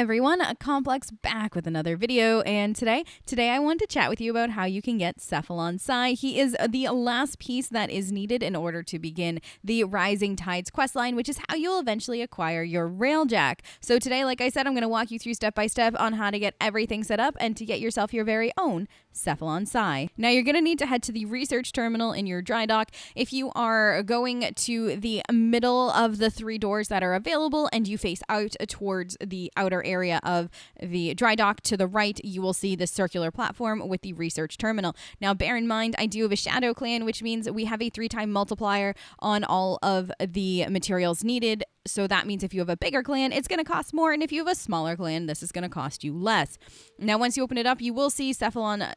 everyone, Complex back with another video, and today I want to chat with you about how you can get Cephalon Cy. He is the last piece that is needed in order to begin the Rising Tides questline, which is how you'll eventually acquire your Railjack. So today, like I said, I'm going to walk you through step by step on how to get everything set up and to get yourself your very own Cephalon Cy. Now you're going to need to head to the research terminal in your dry dock. If you are going to the middle of the 3 doors that are available and you face out towards the outer area of the dry dock, to the right you will see the circular platform with the research terminal. Now bear in mind, I do have a shadow clan, which means we have a 3-time multiplier on all of the materials needed. So that means if you have a bigger clan, it's going to cost more. And if you have a smaller clan, this is going to cost you less. Now, once you open it up, you will see Cephalon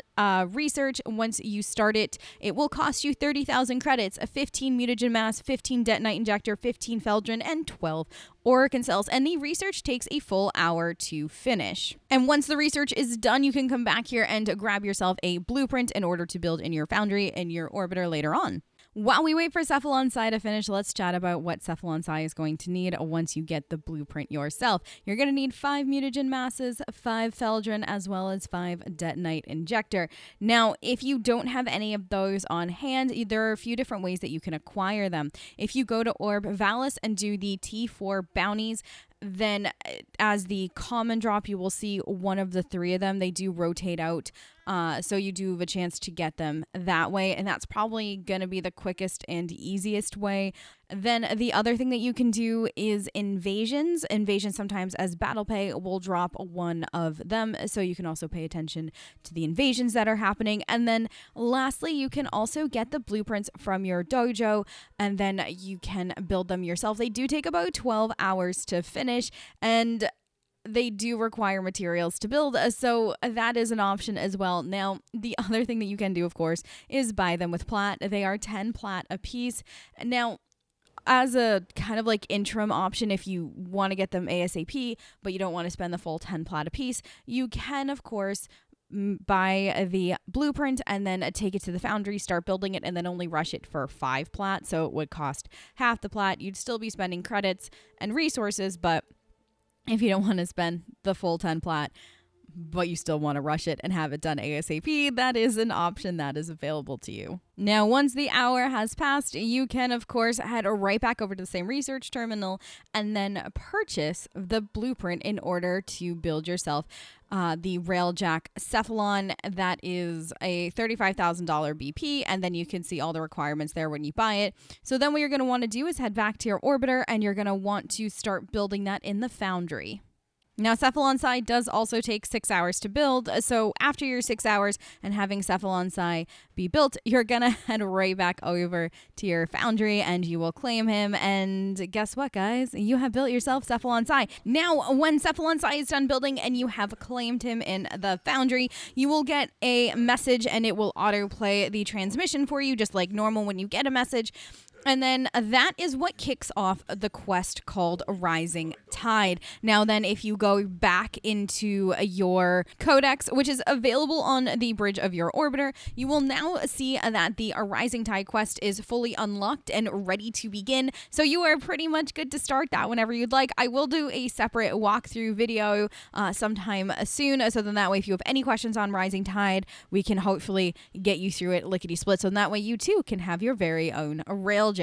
research. Once you start it, it will cost you 30,000 credits, a 15 mutagen mass, 15 detonite injector, 15 Feldrin, and 12 Orokin cells. And the research takes a full hour to finish. And once the research is done, you can come back here and grab yourself a blueprint in order to build in your foundry and your orbiter later on. While we wait for Cephalon Cy to finish, let's chat about what Cephalon Cy is going to need once you get the blueprint yourself. You're going to need 5 mutagen masses, 5 Feldrin, as well as 5 detonite injector. Now, if you don't have any of those on hand, there are a few different ways that you can acquire them. If you go to Orb Valis and do the T4 bounties, then as the common drop, you will see one of the 3 of them. They do rotate out, so you do have a chance to get them that way, and that's probably going to be the quickest and easiest way. Then the other thing that you can do is invasions. Invasions sometimes as battle pay will drop one of them, so you can also pay attention to the invasions that are happening. And then lastly, you can also get the blueprints from your dojo, and then you can build them yourself. They do take about 12 hours to finish, and they do require materials to build, so that is an option as well. Now, the other thing that you can do, of course, is buy them with plat. They are 10 plat a piece. Now, as a kind of like interim option, if you want to get them ASAP, but you don't want to spend the full 10 plat a piece, you can, of course, buy the blueprint and then take it to the foundry, start building it, and then only rush it for 5 plat. So it would cost half the plat. You'd still be spending credits and resources, but if you don't want to spend the full 10 plat, but you still want to rush it and have it done ASAP, that is an option that is available to you. Now, once the hour has passed, you can, of course, head right back over to the same research terminal and then purchase the blueprint in order to build yourself the Railjack Cephalon. That is a $35,000 BP, and then you can see all the requirements there when you buy it. So then what you're going to want to do is head back to your orbiter, and you're going to want to start building that in the foundry. Now, Cephalon Cy does also take 6 hours to build, so after your 6 hours and having Cephalon Cy be built, you're gonna head right back over to your foundry and you will claim him, and guess what, guys? You have built yourself Cephalon Cy. Now, when Cephalon Cy is done building and you have claimed him in the foundry, you will get a message and it will autoplay the transmission for you, just like normal when you get a message. And then that is what kicks off the quest called Rising Tide. Now then, if you go back into your codex, which is available on the bridge of your orbiter, you will now see that the Rising Tide quest is fully unlocked and ready to begin. So you are pretty much good to start that whenever you'd like. I will do a separate walkthrough video sometime soon, so then that way if you have any questions on Rising Tide, we can hopefully get you through it lickety-split, so that way you too can have your very own Railjack.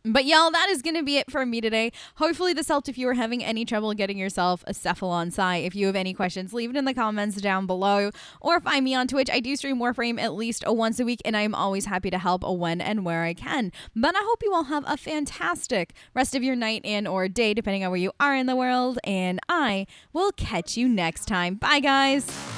But y'all, that is going to be it for me today. Hopefully this helped if you were having any trouble getting yourself a Cephalon Cy. If you have any questions, leave it in the comments down below, or find me on Twitch. I do stream Warframe at least once a week, and I'm always happy to help when and where I can. But I hope you all have a fantastic rest of your night and or day, depending on where you are in the world, and I will catch you next time. Bye, guys.